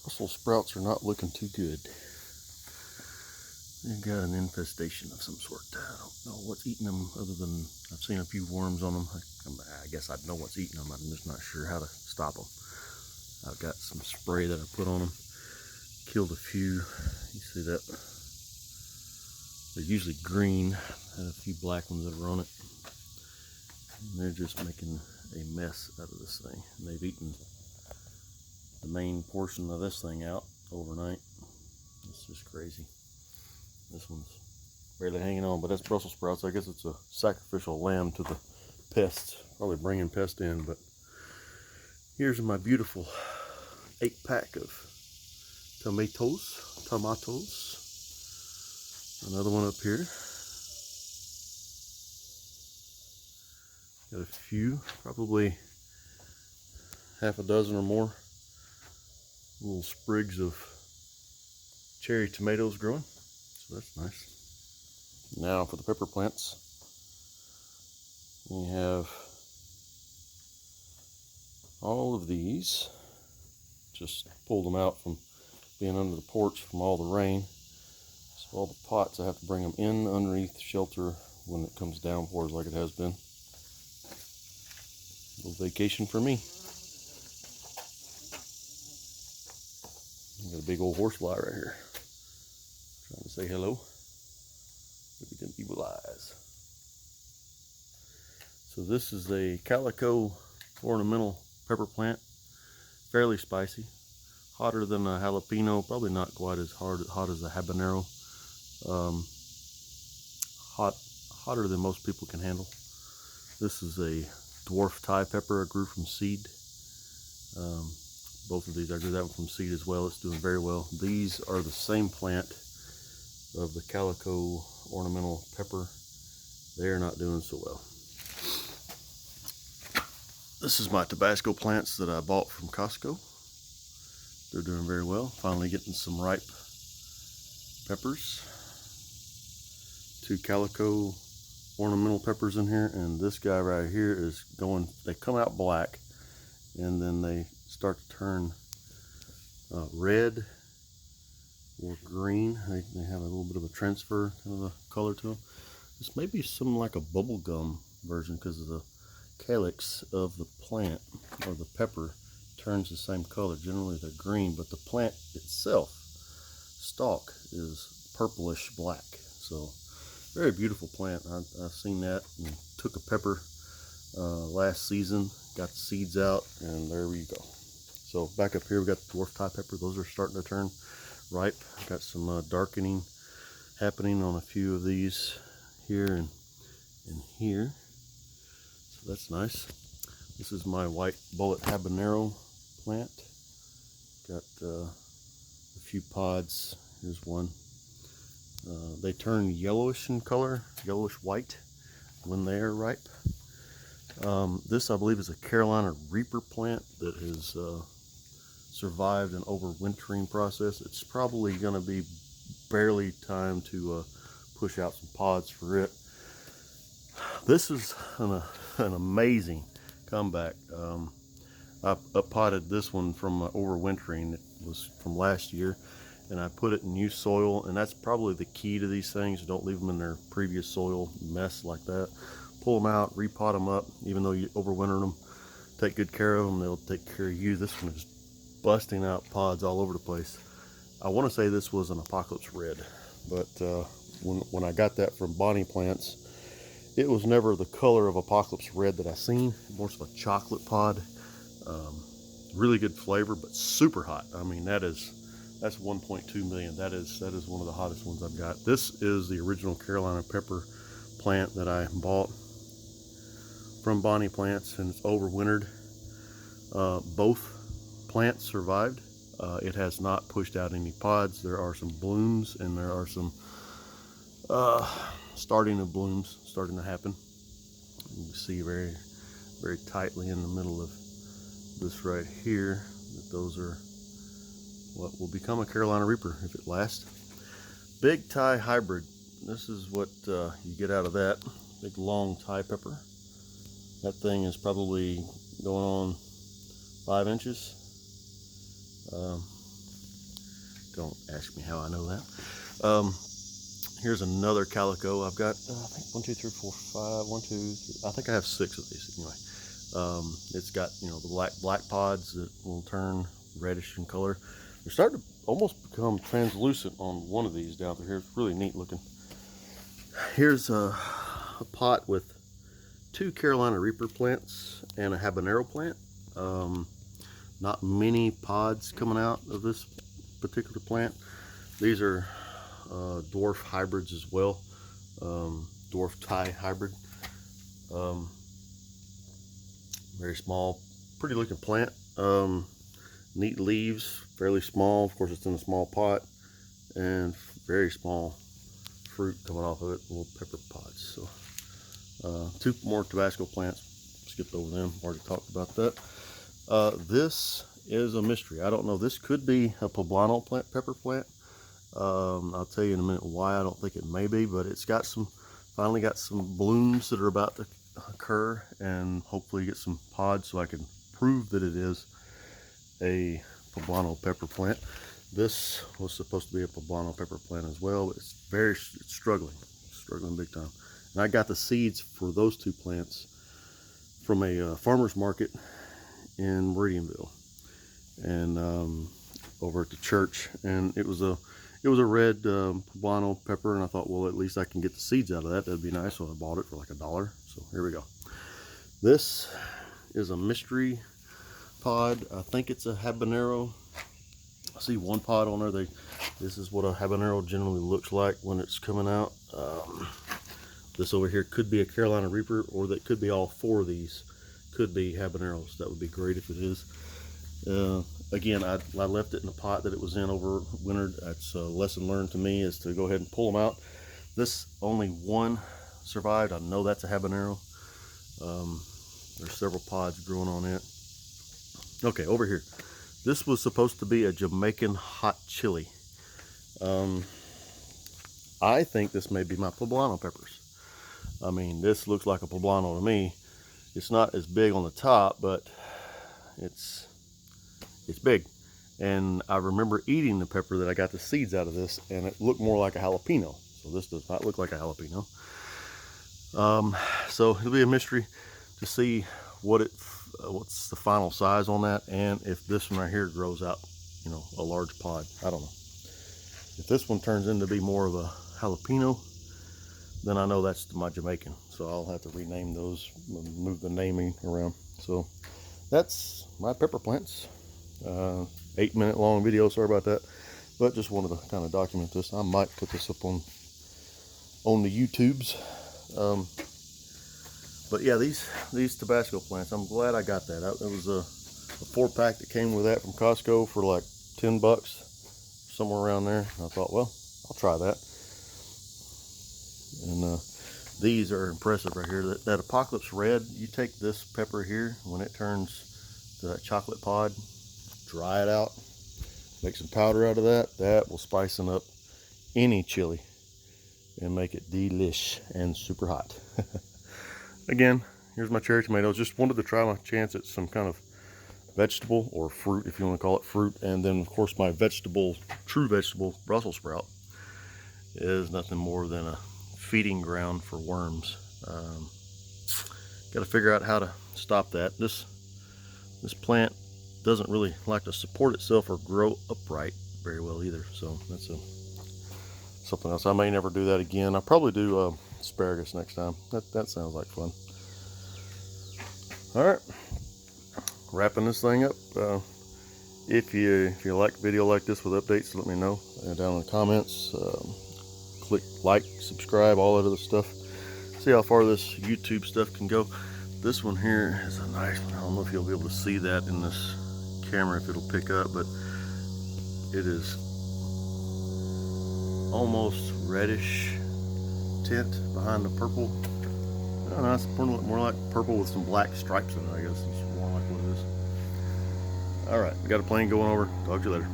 Brussels sprouts are not looking too good. They've got an infestation of some sort. I don't know what's eating them other than I've seen a few worms on them. I guess I'd know what's eating them. I'm just not sure how to stop them. I've got some spray that I put on them. Killed a few. You see that? They're usually green. Had a few black ones that are on it. And they're just making a mess out of this thing. And they've eaten the main portion of this thing out overnight. It's just crazy. This one's barely hanging on, but that's Brussels sprouts. I guess it's a sacrificial lamb to the pests. Probably bringing pests in, but here's my beautiful 8-pack of tomatoes. Another one up here. Got a few, probably half a dozen or more little sprigs of cherry tomatoes growing, so that's nice. Now for the pepper plants, we have all of these. Just pulled them out from being under the porch from all the rain. So all the pots, I have to bring them in underneath shelter when it comes downpours like it has been. A little vacation for me. Got a big old horsefly right here. Trying to say hello. Look at them evil eyes. So this is a calico ornamental pepper plant. Fairly spicy. Hotter than a jalapeno. Probably not quite as hot as a habanero. Hotter than most people can handle. This is a dwarf Thai pepper I grew from seed. Both of these, I grew that one from seed as well. It's doing very well. These are the same plant of the calico ornamental pepper. They're not doing so well. This is my Tabasco plants that I bought from Costco. They're doing very well. Finally getting some ripe peppers. 2 calico ornamental peppers in here, and this guy right here is going, they come out black and then they start to turn red or green. They have a little bit of a transfer kind of a color to them. This may be something like a bubble gum version because of the calyx of the plant or the pepper turns the same color. Generally they're green, but the plant itself, stalk, is purplish black. So very beautiful plant. I've seen that and took a pepper last season, got the seeds out, and there we go. So back up here we got the dwarf Thai pepper. Those are starting to turn ripe. Got some darkening happening on a few of these here and here. So that's nice. This is my white bullet habanero plant. Got a few pods. Here's one. They turn yellowish in color, yellowish white, when they are ripe. This, I believe, is a Carolina Reaper plant that has survived an overwintering process. It's probably going to be barely time to push out some pods for it. This is an amazing comeback. I potted this one from overwintering. It was from last year, and I put it in new soil, and that's probably the key to these things. Don't leave them in their previous soil mess like that. Pull them out, repot them up. Even though you overwinter them, take good care of them, they'll take care of you. This one is busting out pods all over the place. I want to say this was an Apocalypse Red, but when I got that from Bonnie Plants, it was never the color of Apocalypse Red that I seen. More of a chocolate pod. Really good flavor, but super hot. I mean, that's 1.2 million. That is one of the hottest ones I've got. This is the original Carolina pepper plant that I bought from Bonnie Plants, and it's overwintered. Both plants survived. It has not pushed out any pods. There are some blooms, and there are some starting of blooms starting to happen. You can see very, very tightly in the middle of this right here that those are what will become a Carolina Reaper if it lasts. Big Thai hybrid. This is what you get out of that. Big long Thai pepper. That thing is probably going on 5 inches. Don't ask me how I know that. Here's another calico. I've got, I think 1, 2, 3, 4, 5, 1, 2, 3. I think I have 6 of these anyway. It's got, you know, the black pods that will turn reddish in color. They're starting to almost become translucent on one of these down through here. It's really neat looking. Here's a pot with 2 Carolina Reaper plants and a habanero plant. Not many pods coming out of this particular plant. These are dwarf hybrids as well. Dwarf Thai hybrid. Very small, pretty looking plant. Neat leaves, fairly small. Of course, it's in a small pot, and very small fruit coming off of it. Little pepper pods. So, 2 more Tabasco plants. Skipped over them. Already talked about that. This is a mystery. I don't know. This could be a Pablano pepper plant. I'll tell you in a minute why I don't think it may be, but it's got finally got some blooms that are about to occur, and hopefully get some pods so I can prove that it is a Pablano pepper plant. This was supposed to be a Pablano pepper plant as well, but it's struggling big time. And I got the seeds for those 2 plants from a farmer's market in Meridianville, and over at the church, and it was a red Pablano pepper, and I thought, well, at least I can get the seeds out of that. That'd be nice. So I bought it for like $1. So here we go. This is a mystery pod. I think it's a habanero. I see 1 pod on there. This is what a habanero generally looks like when it's coming out. This over here could be a Carolina Reaper, or that could be all 4 of these could be habaneros. That would be great if it is. Again, I left it in the pot that it was in over winter. That's a lesson learned to me, is to go ahead and pull them out. This, only 1 survived. I know that's a habanero. There's several pods growing on it. Okay, over here. This was supposed to be a Jamaican hot chili. I think this may be my Pablano peppers. I mean, this looks like a Pablano to me. It's not as big on the top, but it's big. And I remember eating the pepper that I got the seeds out of this, and it looked more like a jalapeno. So this does not look like a jalapeno. So it'll be a mystery to see what's the final size on that, and if this one right here grows out, you know, a large pod. I don't know. If this one turns into be more of a jalapeno, then I know that's my Jamaican. So I'll have to rename those, move the naming around. So that's my pepper plants. 8-minute long video, sorry about that, but just wanted to kind of document this. I might put this up on the YouTubes. But yeah, these Tabasco plants, I'm glad I got that. It was a 4-pack that came with that from Costco for like $10, somewhere around there. I thought, well, I'll try that. And these are impressive right here. That Apocalypse Red, you take this pepper here, when it turns to that chocolate pod, dry it out, make some powder out of that. That will spicing up any chili and make it delish and super hot. Again, here's my cherry tomatoes. Just wanted to try my chance at some kind of vegetable, or fruit if you want to call it fruit. And then of course my true vegetable, Brussels sprout, is nothing more than a feeding ground for worms. Got to figure out how to stop that. This plant doesn't really like to support itself or grow upright very well either. So that's something else. I may never do that again. I'll probably do asparagus next time. That sounds like fun. All right, wrapping this thing up. If you like a video like this with updates, let me know down in the comments. Click like, subscribe, all that other stuff. See how far this YouTube stuff can go. This one here is a nice one. I don't know if you'll be able to see that in this camera, if it'll pick up, but it is almost reddish tint behind the purple. I don't know, it's more like purple with some black stripes in it, I guess. It's more like what it is. All right, we got a plane going over. Talk to you later.